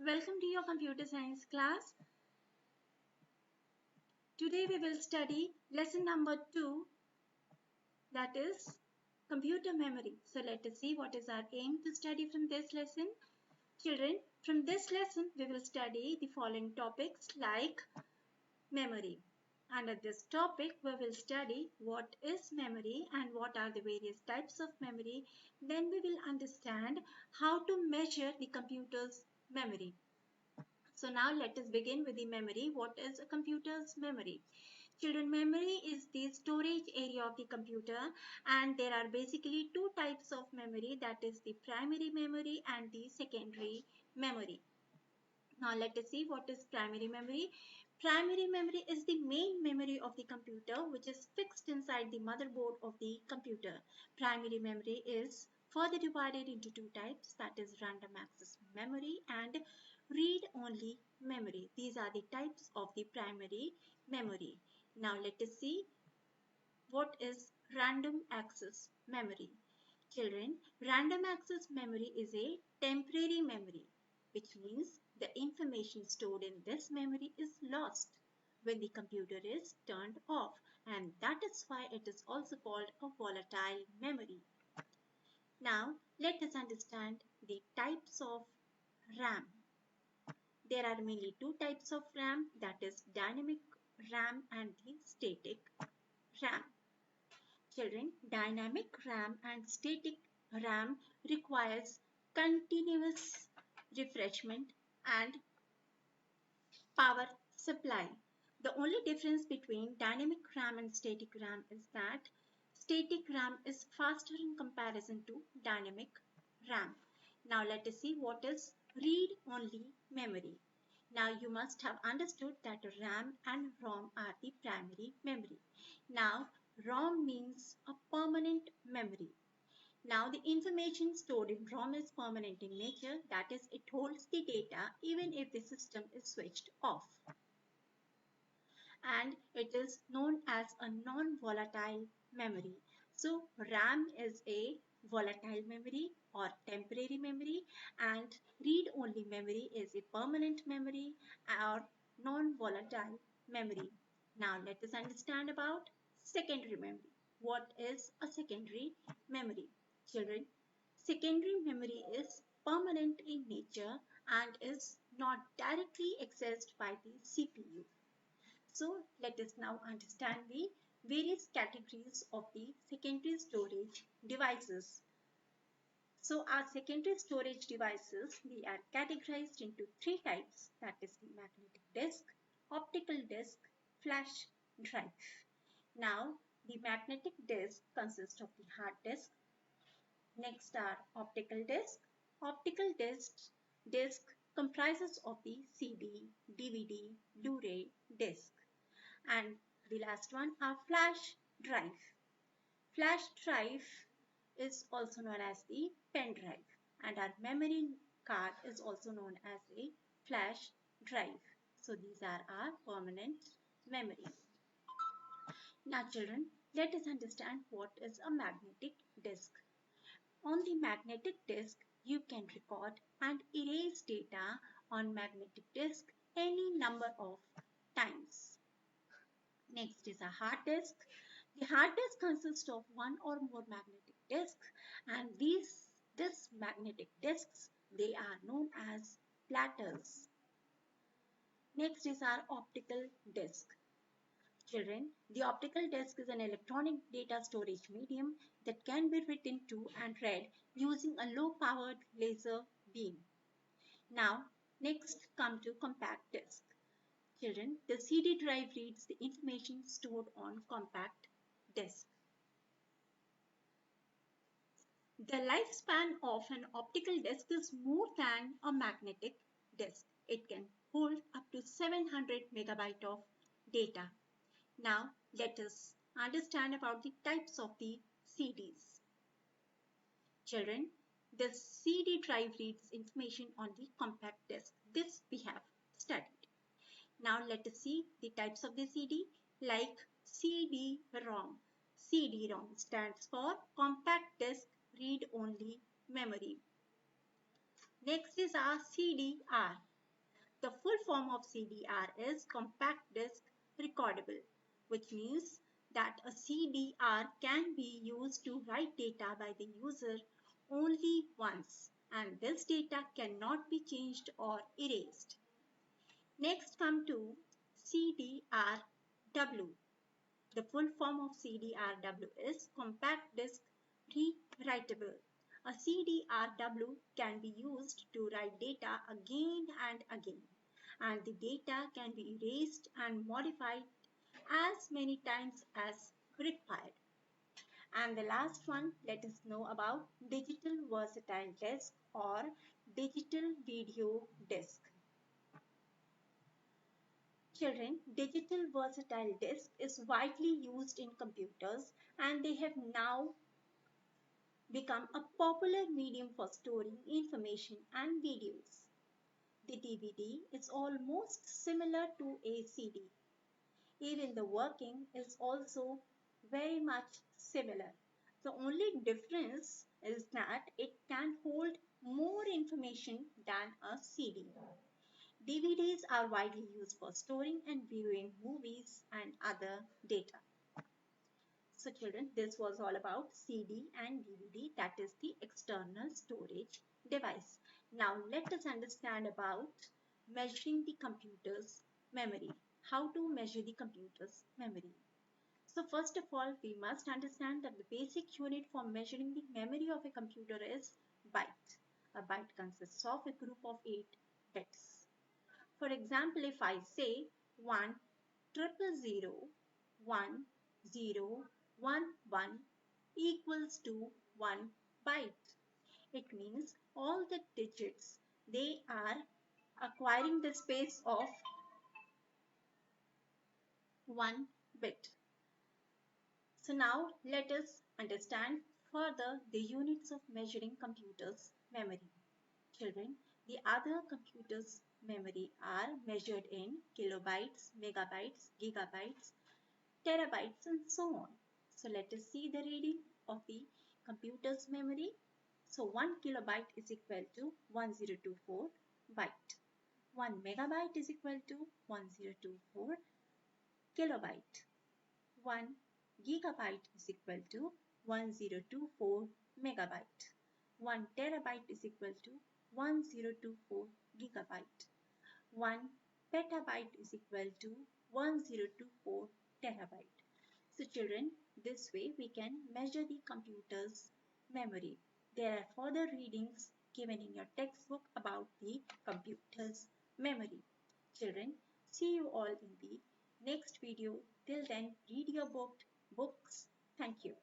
Welcome to your computer science class. Today we will study lesson number 2, that is computer memory. So let us see what is our aim to study from this lesson. Children, from this lesson we will study the following topics like memory. Under this topic we will study what is memory and what are the various types of memory. Then we will understand how to measure the computer's memory. So now let us begin with the memory. What is a computer's memory? Children, memory is the storage area of the computer, and there are basically two types of memory, that is the primary memory and the secondary memory. Now let us see what is primary memory. Primary memory is the main memory of the computer which is fixed inside the motherboard of the computer. Primary memory is further divided into two types, that is random access memory and read-only memory. These are the types of the primary memory. Now let us see what is random access memory. Children, random access memory is a temporary memory, which means the information stored in this memory is lost when the computer is turned off, and that is why it is also called a volatile memory. Now, let us understand the types of RAM. There are mainly two types of RAM, that is dynamic RAM and the static RAM. Children, dynamic RAM and static RAM requires continuous refreshment and power supply. The only difference between dynamic RAM and static RAM is that static RAM is faster in comparison to dynamic RAM. Now let us see what is read-only memory. Now you must have understood that RAM and ROM are the primary memory. Now ROM means a permanent memory. Now the information stored in ROM is permanent in nature, that is, it holds the data even if the system is switched off. And it is known as a non-volatile memory. So RAM is a volatile memory or temporary memory, and read-only memory is a permanent memory or non-volatile memory. Now let us understand about secondary memory. What is a secondary memory? Children, secondary memory is permanent in nature and is not directly accessed by the CPU. So let us now understand the various categories of the secondary storage devices. So our secondary storage devices, they are categorized into three types, that is the magnetic disk, optical disk, flash drive. Now the magnetic disk consists of the hard disk. Next are optical disk. Optical disk comprises of the CD, DVD, Blu-ray disk. And the last one are flash drive. Flash drive is also known as the pen drive, and our memory card is also known as a flash drive. So these are our permanent memory. Now children, let us understand what is a magnetic disk. On the magnetic disk, you can record and erase data on magnetic disk any number of times. Next is a hard disk. The hard disk consists of one or more magnetic disks, and these magnetic disks, they are known as platters. Next is our optical disk. Children, the optical disk is an electronic data storage medium that can be written to and read using a low-powered laser beam. Now, next come to compact disk. Children, the CD drive reads the information stored on compact disk. The lifespan of an optical disk is more than a magnetic disk. It can hold up to 700 megabytes of data. Now, let us understand about the types of the CDs. Children, the CD drive reads information on the compact disk. This we have studied. Now let us see the types of the CD, like CD-ROM. CD-ROM stands for compact disk read-only memory. Next is our CDR. The full form of CDR is compact disc recordable, which means that a CDR can be used to write data by the user only once, and this data cannot be changed or erased. Next come to CDRW. The full form of CDRW is compact disc rewritable. A CDRW can be used to write data again and again, and the data can be erased and modified as many times as required. And the last one, let us know about digital versatile disk or digital video disk. Children, digital versatile disk is widely used in computers, and they have now become a popular medium for storing information and videos. The DVD is almost similar to a CD. Even the working is also very much similar. The only difference is that it can hold more information than a CD. DVDs are widely used for storing and viewing movies and other data. So children, this was all about CD and DVD, that is the external storage device. Now let us understand about measuring the computer's memory. How to measure the computer's memory. So first of all, we must understand that the basic unit for measuring the memory of a computer is byte. A byte consists of a group of 8 bits. For example, if I say 1000111 equals to 1 byte, it means all the digits, they are acquiring the space of 1 bit. So now let us understand further the units of measuring computers' memory. Children, the other computers' memory are measured in kilobytes, megabytes, gigabytes, terabytes, and so on. So let us see the reading of the computer's memory. So 1 kilobyte is equal to 1024 byte. 1 megabyte is equal to 1024 kilobyte. 1 gigabyte is equal to 1024 megabyte. 1 terabyte is equal to 1024 gigabyte. 1 petabyte is equal to 1024 terabyte. So children, this way we can measure the computer's memory. There are further readings given in your textbook about the computer's memory. Children, see you all in the next video. Till then, read your books. Thank you.